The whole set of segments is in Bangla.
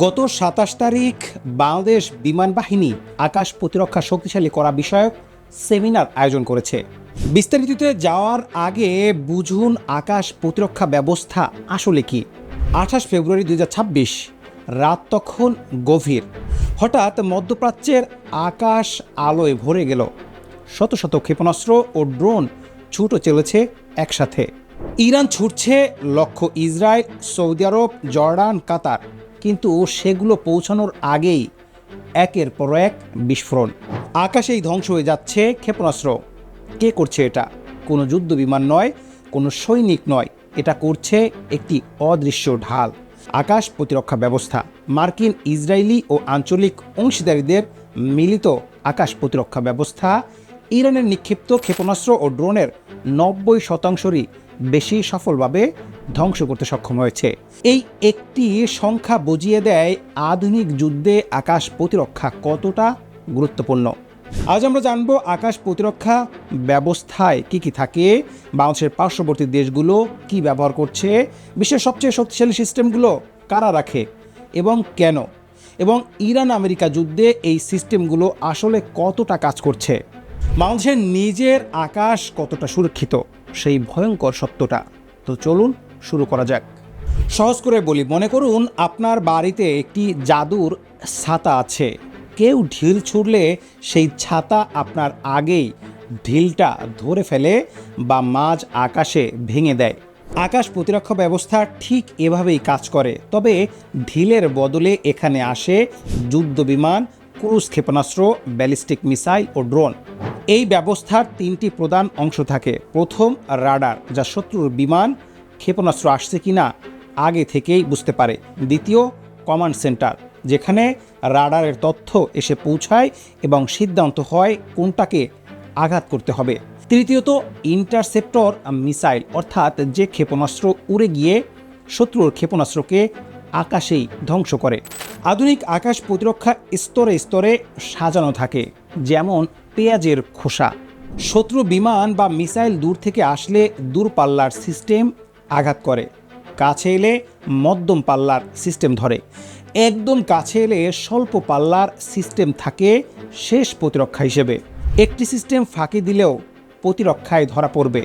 গত ২৭ তারিখ বাংলাদেশ বিমান বাহিনী আকাশ প্রতিরক্ষা শক্তিশালী করা বিষয়ক সেমিনার আয়োজন করেছে। বিস্তারিততে যাওয়ার আগে বুঝুন আকাশ প্রতিরক্ষা ব্যবস্থা আসলে কি। ২৮ ফেব্রুয়ারি ২০২৬ রাত তখন গভীর। হঠাৎ মধ্যপ্রাচ্যের আকাশ আলোয় ভরে গেল। শত শত ক্ষেপণাস্ত্র ও ড্রোন ছুটে চলেছে একসাথে। ইরান ছুটছে, লক্ষ্য ইসরায়েল, সৌদি আরব, জর্ডান, কাতার। কিন্তু সেগুলো পৌঁছানোর আগেই একের পর এক বিস্ফোরণ। আকাশেই ধ্বংস হয়ে যাচ্ছে ক্ষেপণাস্ত্র। কে করছে এটা? কোনো যুদ্ধ বিমান নয়, কোনো সৈনিক নয়, এটা করছে একটি অদৃশ্য ঢাল, আকাশ প্রতিরক্ষা ব্যবস্থা। মার্কিন, ইসরায়েলি ও আঞ্চলিক অংশীদারিদের মিলিত আকাশ প্রতিরক্ষা ব্যবস্থা ইরানের নিক্ষিপ্ত ক্ষেপণাস্ত্র ও ড্রোনের ৯০%-রই বেশি সফলভাবে ধ্বংস করতে সক্ষম হয়েছে। এই একটি সংখ্যা বুঝিয়ে দেয় আধুনিক যুদ্ধে আকাশ প্রতিরক্ষা কতটা গুরুত্বপূর্ণ। আজ আমরা জানব আকাশ প্রতিরক্ষা ব্যবস্থায় কি কি থাকে, বাংলাদেশের পার্শ্ববর্তী দেশগুলো কি ব্যবহার করছে, বিশ্বের সবচেয়ে শক্তিশালী সিস্টেমগুলো কারা রাখে এবং কেন, এবং ইরান আমেরিকা যুদ্ধে এই সিস্টেমগুলো আসলে কতটা কাজ করছে। বাংলাদেশের নিজের আকাশ কতটা সুরক্ষিত, সেই ভয়ঙ্কর সত্যটা। তো চলুন শুরু করা যাক। সহজ করে বলি, মনে করুন আপনার বাড়িতে একটি জাদুর ছাতা আছে। কেউ ঢিল ছুড়লে সেই ছাতা আপনার আগেই ঢিলটা ধরে ফেলে বা মাঝ আকাশে ভেঙে দেয়। আকাশ প্রতিরক্ষা ব্যবস্থা ঠিক এভাবেই কাজ করে, তবে ঢিলের বদলে এখানে আসে যুদ্ধ বিমান, ক্রুজ ক্ষেপণাস্ত্র, ব্যালিস্টিক মিসাইল ও ড্রোন। এই ব্যবস্থার ৩টি প্রধান অংশ থাকে। প্রথম, রাডার, যা শত্রুর বিমান, ক্ষেপণাস্ত্র আসছে কিনা আগে থেকেই বুঝতে পারে। দ্বিতীয়, কমান্ড সেন্টার, যেখানে রাডারের তথ্য এসে পৌঁছায় এবং সিদ্ধান্ত হয় কোনটাকে আঘাত করতে হবে। তৃতীয়ত, ইন্টারসেপ্টর মিসাইল, অর্থাৎ যে ক্ষেপণাস্ত্র উড়ে গিয়ে শত্রুর ক্ষেপণাস্ত্রকে আকাশেই ধ্বংস করে। আধুনিক আকাশ প্রতিরক্ষা স্তরে স্তরে সাজানো থাকে, যেমন পেঁয়াজের খোসা। শত্রু বিমান বা মিসাইল দূর থেকে আসলে দূরপাল্লার সিস্টেম আঘাত করে, কাছে এলে মধ্যম পাল্লার সিস্টেম ধরে, একদম কাছে এলে স্বল্প পাল্লার সিস্টেম থাকে শেষ প্রতিরক্ষা হিসেবে। একটি সিস্টেম ফাঁকি দিলেও প্রতিরক্ষায় ধরা পড়বে,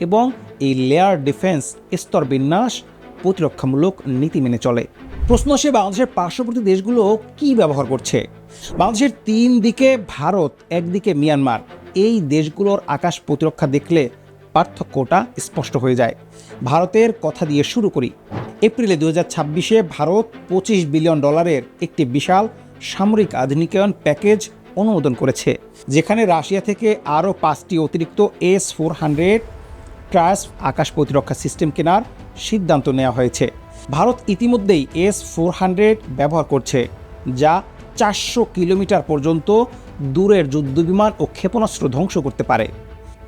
এবং এই লেয়ার ডিফেন্স স্তর বিন্যাস প্রতিরক্ষামূলক নীতি মেনে চলে। প্রশ্ন আসে, বাংলাদেশের পার্শ্ববর্তী দেশগুলো কি ব্যবহার করছে। বাংলাদেশের ৩ দিকে ভারত, একদিকে মিয়ানমার। এই দেশগুলোর আকাশ প্রতিরক্ষা দেখলে পার্থক্যটা স্পষ্ট হয়ে যায়। ভারতের কথা দিয়ে শুরু করি। এপ্রিলে 2026-এ ভারত $25 বিলিয়ন একটি বিশাল সামরিক আধুনিকায়ন প্যাকেজ অনুমোদন করেছে, যেখানে রাশিয়া থেকে আরও 5টি অতিরিক্ত S-400 ট্রাস আকাশ প্রতিরক্ষা সিস্টেম কেনার সিদ্ধান্ত নেওয়া হয়েছে। ভারত ইতিমধ্যেই S-400 ব্যবহার করছে, যা 400 কিলোমিটার পর্যন্ত দূরের যুদ্ধবিমান ও ক্ষেপণাস্ত্র ধ্বংস করতে পারে।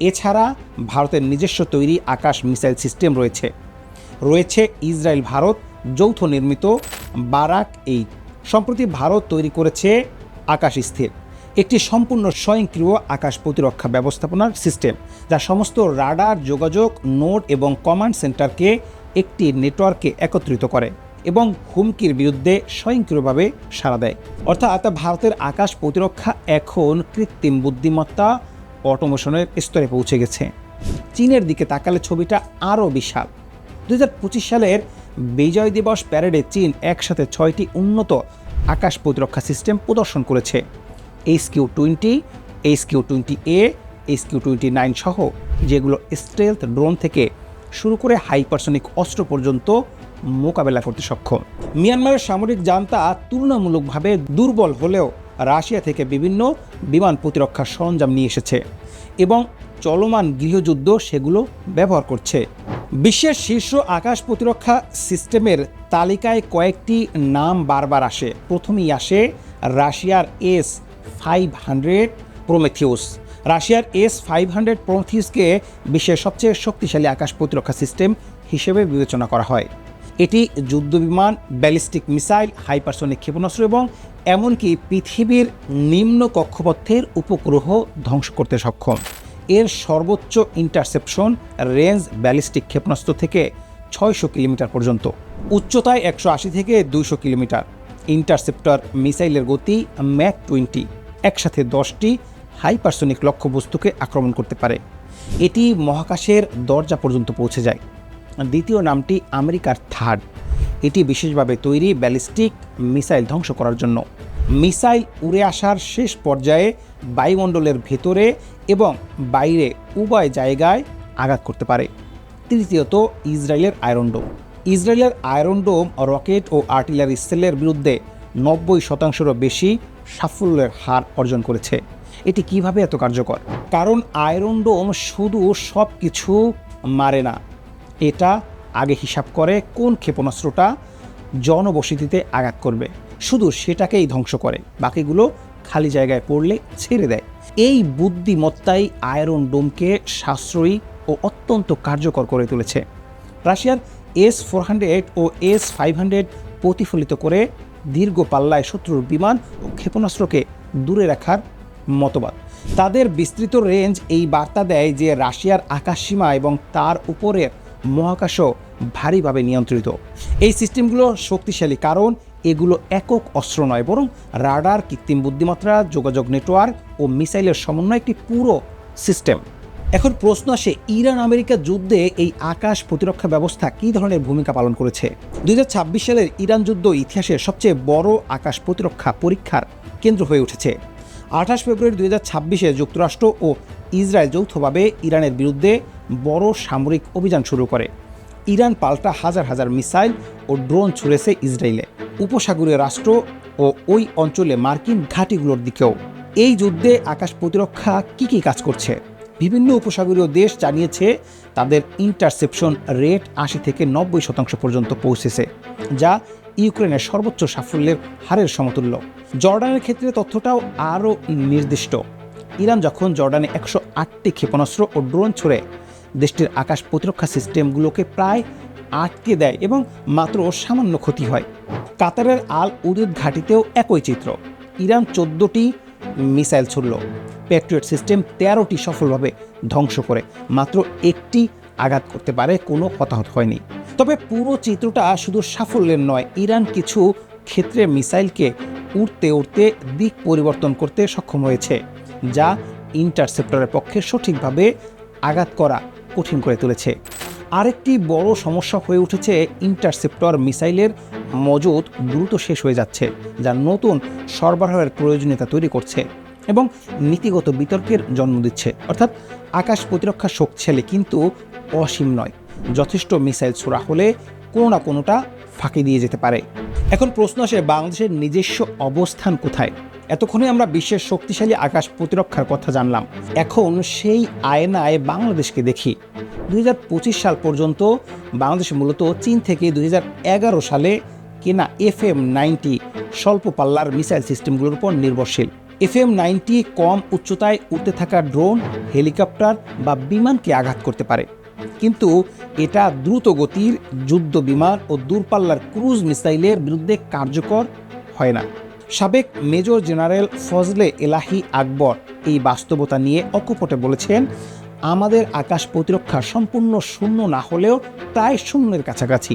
এছাড়া ভারতের নিজস্ব তৈরি আকাশ মিসাইল সিস্টেম রয়েছে ইসরায়েল ভারত যৌথ নির্মিত বারাক-8। সম্প্রতি ভারত তৈরি করেছে আকাশ স্থির, একটি সম্পূর্ণ স্বয়ংক্রিয় আকাশ প্রতিরক্ষা ব্যবস্থাপনার সিস্টেম, যা সমস্ত রাডার, যোগাযোগ নোড এবং কমান্ড সেন্টারকে একটি নেটওয়ার্কে একত্রিত করে এবং হুমকির বিরুদ্ধে স্বয়ংক্রিয়ভাবে সাড়া দেয়। অর্থাৎ ভারতের আকাশ প্রতিরক্ষা এখন কৃত্রিম বুদ্ধিমত্তা অটোমেশনের স্তরে পৌঁছে গেছে। চীনের দিকে তাকালে ছবিটা আরও বিশাল। 2025 সালের বিজয় দিবস প্যারেডে চীন একসাথে 6টি উন্নত আকাশ প্রতিরক্ষা সিস্টেম প্রদর্শন করেছে। HQ-20, HQ-20A, HQ-29 সহ, যেগুলো স্টেলথ ড্রোন থেকে শুরু করে হাইপারসনিক অস্ত্র পর্যন্ত মোকাবেলা করতে সক্ষম। মিয়ানমারের সামরিক জান্তা তুলনামূলকভাবে দুর্বল হলেও রাশিয়া থেকে বিভিন্ন বিমান প্রতিরক্ষার সরঞ্জাম নিয়ে এসেছে এবং চলমান গৃহযুদ্ধ সেগুলো ব্যবহার করছে। বিশ্বের শীর্ষ আকাশ প্রতিরক্ষা সিস্টেমের তালিকায় কয়েকটি নাম বারবার আসে। প্রথমেই আসে রাশিয়ার S-500 প্রোমেথিউস। রাশিয়ার S-500 প্রোমেথিউসকে বিশ্বের সবচেয়ে শক্তিশালী আকাশ প্রতিরক্ষা সিস্টেম হিসেবে বিবেচনা করা হয়। এটি যুদ্ধবিমান, ব্যালিস্টিক মিসাইল, হাইপারসনিক ক্ষেপণাস্ত্র এবং এমনকি পৃথিবীর নিম্ন কক্ষপথের উপগ্রহ ধ্বংস করতে সক্ষম। এর সর্বোচ্চ ইন্টারসেপশন রেঞ্জ ব্যালিস্টিক ক্ষেপণাস্ত্র থেকে 600 কিলোমিটার পর্যন্ত, উচ্চতায় 180 থেকে 200 কিলোমিটার। ইন্টারসেপ্টর মিসাইলের গতি ম্যাক 20, একসাথে 10টি হাইপারসোনিক লক্ষ্যবস্তুকে আক্রমণ করতে পারে। এটি মহাকাশের দরজা পর্যন্ত পৌঁছে যায়। দ্বিতীয় নামটি আমেরিকার থার্ড। এটি বিশেষভাবে তৈরি ব্যালিস্টিক মিসাইল ধ্বংস করার জন্য। মিসাইল উড়ে আসার শেষ পর্যায়ে বায়ুমণ্ডলের ভেতরে এবং বাইরে উভয় জায়গায় আঘাত করতে পারে। তৃতীয়ত ইসরায়েলের আয়রন ডোম। ইসরায়েলের আয়রন ডোম রকেট ও আর্টিলারি সেলের বিরুদ্ধে 90%-রও বেশি সাফল্যের হার অর্জন করেছে। এটি কিভাবে এত কার্যকর? কারণ আয়রন ডোম শুধু সব কিছু মারে না, এটা আগে হিসাব করে কোন ক্ষেপণাস্ত্রটা জনবসতিতে আঘাত করবে, শুধু সেটাকেই ধ্বংস করে, বাকিগুলো খালি জায়গায় পড়লে ছেড়ে দেয়। এই বুদ্ধিমত্তাই আয়রন ডোমকে সাশ্রয়ী ও অত্যন্ত কার্যকর করে তুলেছে। রাশিয়ার S-400 ও S-500 প্রতিফলিত করে দীর্ঘ পাল্লায় শত্রুর বিমান ও ক্ষেপণাস্ত্রকে দূরে রাখার মতবাদ। তাদের বিস্তৃত রেঞ্জ এই বার্তা দেয় যে রাশিয়ার আকাশসীমা এবং তার উপরের মহাকাশও ভারীভাবে নিয়ন্ত্রিত। এই সিস্টেমগুলো শক্তিশালী কারণ এগুলো একক অস্ত্র নয়, বরং রাডার, কৃত্রিম বুদ্ধিমত্তা, যোগাযোগ নেটওয়ার্ক ও মিসাইলের সমন্বয় একটি পুরো সিস্টেম। এখন প্রশ্ন আসে, ইরান আমেরিকা যুদ্ধে এই আকাশ প্রতিরক্ষা ব্যবস্থা কী ধরনের ভূমিকা পালন করেছে? 2026 সালের ইরান যুদ্ধ ইতিহাসের সবচেয়ে বড় আকাশ প্রতিরক্ষা পরীক্ষার কেন্দ্র হয়ে উঠেছে। 28 ফেব্রুয়ারি 2026-এ যুক্তরাষ্ট্র ও ইসরায়েল যৌথভাবে ইরানের বিরুদ্ধে বড় সামরিক অভিযান শুরু করে। ইরান পাল্টা হাজার হাজার মিসাইল ও ড্রোন ছুড়েছে ইসরায়েলে, উপসাগরীয় রাষ্ট্র ও ওই অঞ্চলে মার্কিন ঘাঁটিগুলোর দিকেও। এই যুদ্ধে আকাশ প্রতিরক্ষা কী কাজ করছে? বিভিন্ন উপসাগরীয় দেশ জানিয়েছে তাদের ইন্টারসেপশন রেট 80 থেকে 90% পর্যন্ত পৌঁছেছে, যা ইউক্রেনের সর্বোচ্চ সাফল্যের হারের সমতুল্য। জর্ডানের ক্ষেত্রে তথ্যটাও আরও নির্দিষ্ট। ইরান যখন জর্ডানে 108টি ক্ষেপণাস্ত্র ও ড্রোন ছুড়ে দেশটির আকাশ প্রতিরক্ষা সিস্টেমগুলোকে প্রায় আটকে দেয় এবং মাত্র সামান্য ক্ষতি হয়। কাতারের আল উদেদ ঘাঁটিতেও একই চিত্র। ইরান 14টি মিসাইল ছুড়ল, প্যাট্রিয়ট সিস্টেম 13টি সফলভাবে ধ্বংস করে, মাত্র একটি আঘাত করতে পারে, কোনো হতাহত হয়নি। তবে পুরো চিত্রটা শুধু সাফল্যের নয়, ইরান কিছু ক্ষেত্রে মিসাইলকে উড়তে উড়তে দিক পরিবর্তন করতে সক্ষম হয়েছে, যা ইন্টারসেপ্টরের পক্ষে সঠিকভাবে আঘাত করা কঠিন করে তুলেছে। আরেকটি বড় সমস্যা হয়ে উঠেছে ইন্টারসেপ্টর মিসাইলের মজুদ দ্রুত শেষ হয়ে যাচ্ছে, যা নতুন সরবরাহের প্রয়োজনীয়তা তৈরি করছে এবং নীতিগত বিতর্কের জন্ম দিচ্ছে। অর্থাৎ আকাশ প্রতিরক্ষা শক্তিশালী কিন্তু অসীম নয়। যথেষ্ট মিসাইল ছোড়া হলে কোনো না কোনোটা ফাঁকি দিয়ে যেতে পারে। এখন প্রশ্ন আসে, বাংলাদেশের নিজস্ব অবস্থান কোথায়? এতক্ষণে আমরা বিশ্বের শক্তিশালী আকাশ প্রতিরক্ষার কথা জানলাম। এখন সেই আয়নায় বাংলাদেশকে দেখি। 2025 সাল পর্যন্ত বাংলাদেশ মূলত চীন থেকে 2011 সালে কেনা FM-90 স্বল্প পাল্লার মিসাইল সিস্টেমগুলোর উপর নির্ভরশীল। FM-90 কম উচ্চতায় উড়তে থাকা ড্রোন, হেলিকপ্টার বা বিমানকে আঘাত করতে পারে, কিন্তু এটা দ্রুত গতির যুদ্ধ বিমান ও দূরপাল্লার ক্রুজ মিসাইলের বিরুদ্ধে কার্যকর হয় না। সাবেক মেজর জেনারেল ফজলে এলাহি আকবর এই বাস্তবতা নিয়ে অকপটে বলেছেন, আমাদের আকাশ প্রতিরক্ষা সম্পূর্ণ শূন্য না হলেও প্রায় শূন্যের কাছাকাছি।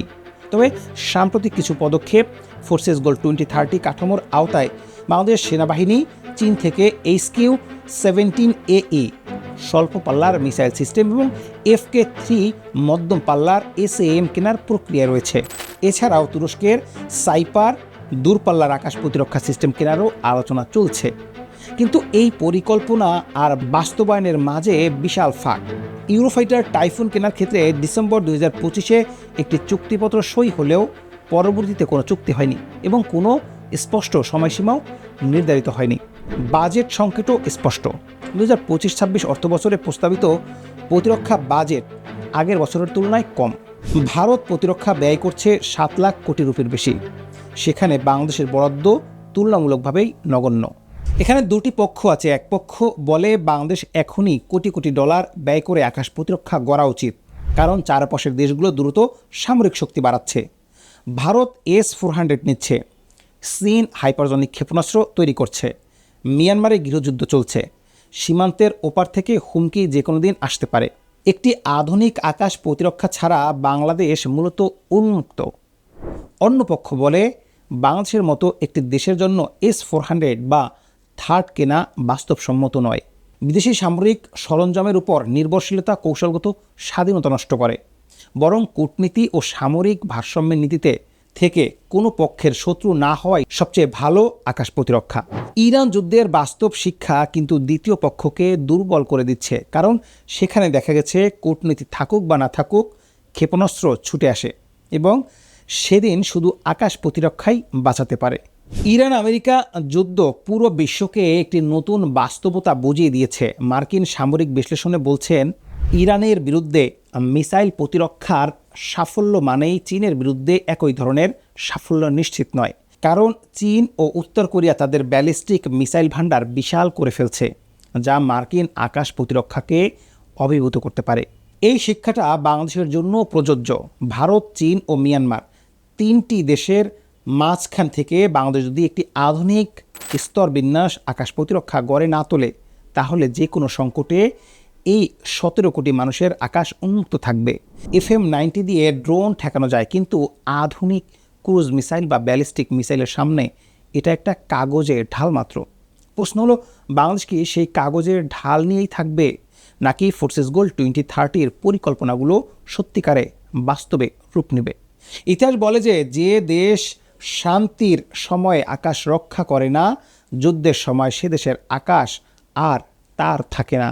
তবে সাম্প্রতিক কিছু পদক্ষেপ, ফোর্সেস গোল 2030 কাঠামোর আওতায় বাংলাদেশ সেনাবাহিনী চীন থেকে HQ-17AE স্বল্প পাল্লার মিসাইল সিস্টেম এবং FK-3 মধ্যম পাল্লার SAM কেনার প্রক্রিয়া রয়েছে। এছাড়াও তুরস্কের সাইপার দূরপাল্লার আকাশ প্রতিরক্ষা সিস্টেম কেনারও আলোচনা চলছে। কিন্তু এই পরিকল্পনা আর বাস্তবায়নের মাঝে বিশাল ফাঁক। ইউরোফাইটার টাইফুন কেনার ক্ষেত্রে ডিসেম্বর 2025-এ একটি চুক্তিপত্র সই হলেও পরবর্তীতে কোনো চুক্তি হয়নি এবং কোনো স্পষ্ট সময়সীমাও নির্ধারিত হয়নি। বাজেট সংকেতও স্পষ্ট। 2025-26 অর্থবছরে প্রস্তাবিত প্রতিরক্ষা বাজেট আগের বছরের তুলনায় কম। ভারত প্রতিরক্ষা ব্যয় করছে 7 লাখ কোটি রুপির বেশি, সেখানে বাংলাদেশের বরাদ্দ তুলনামূলকভাবেই নগণ্য। এখানে দুটি পক্ষ আছে। এক পক্ষ বলে বাংলাদেশ এখনই কোটি কোটি ডলার ব্যয় করে আকাশ প্রতিরক্ষা গড়া উচিত, কারণ চারপাশের দেশগুলো দ্রুত সামরিক শক্তি বাড়াচ্ছে। ভারত S-400 নিচ্ছে, চীন হাইপারসনিক ক্ষেপণাস্ত্র তৈরি করছে, মিয়ানমারে গৃহযুদ্ধ চলছে, সীমান্তের ওপার থেকে হুমকি যে কোনো দিন আসতে পারে। একটি আধুনিক আকাশ প্রতিরক্ষা ছাড়া বাংলাদেশ মূলত উন্মুক্ত। অন্য পক্ষ বলে, বাংলাদেশের মতো একটি দেশের জন্য S-400 বা থার্ড কেনা বাস্তবসম্মত নয়। বিদেশি সামরিক সরঞ্জামের উপর নির্ভরশীলতা কৌশলগত স্বাধীনতা নষ্ট করে, বরং কূটনীতি ও সামরিক ভারসাম্যের নীতিতে থেকে কোনো পক্ষের শত্রু না হওয়াই সবচেয়ে ভালো আকাশ প্রতিরক্ষা। ইরান যুদ্ধের বাস্তব শিক্ষা কিন্তু দ্বিতীয় পক্ষকে দুর্বল করে দিচ্ছে, কারণ সেখানে দেখা গেছে কূটনীতি থাকুক বা না থাকুক, ক্ষেপণাস্ত্র ছুটে আসে এবং সেদিন শুধু আকাশ প্রতিরক্ষাই বাঁচাতে পারে। ইরান আমেরিকা যুদ্ধ পুরো বিশ্বকে একটি নতুন বাস্তবতা বুঝিয়ে দিয়েছে। মার্কিন সামরিক বিশ্লেষণে বলছেন, ইরানের বিরুদ্ধে মিসাইল প্রতিরক্ষার সাফল্য মানেই চীনের বিরুদ্ধে একই ধরনের সাফল্য নিশ্চিত নয়, কারণ চীন ও উত্তর কোরিয়া তাদের ব্যালিস্টিক মিসাইল ভান্ডার বিশাল করে ফেলছে, যা মার্কিন আকাশ প্রতিরক্ষাকে অভিভূত করতে পারে। এই শিক্ষাটা বাংলাদেশের জন্য প্রযোজ্য। ভারত, চীন ও মিয়ানমার তিনটি দেশের মাঝখান থেকে বাংলাদেশ যদি একটি আধুনিক স্তরবিন্যাস আকাশ প্রতিরক্ষা গড়ে না তোলে, তাহলে যে কোনো সংকটে এই 17 কোটি মানুষের আকাশ উন্মুক্ত থাকবে। FM-90 দিয়ে ড্রোন ঠেকানো যায়, কিন্তু আধুনিক ক্রুজ মিসাইল বা ব্যালিস্টিক মিসাইলের সামনে এটা একটা কাগজের ঢাল মাত্র। প্রশ্ন হলো, বাংলাদেশ কি সেই কাগজের ঢাল নিয়েই থাকবে, নাকি ফোর্সেস গোল 2030-র পরিকল্পনাগুলো সত্যিকারে বাস্তবে রূপ নেবে? ইতিহাস বলে যে দেশ শান্তির সময়ে আকাশ রক্ষা করে না, যুদ্ধের সময় সে দেশের আকাশ আর তার থাকে না।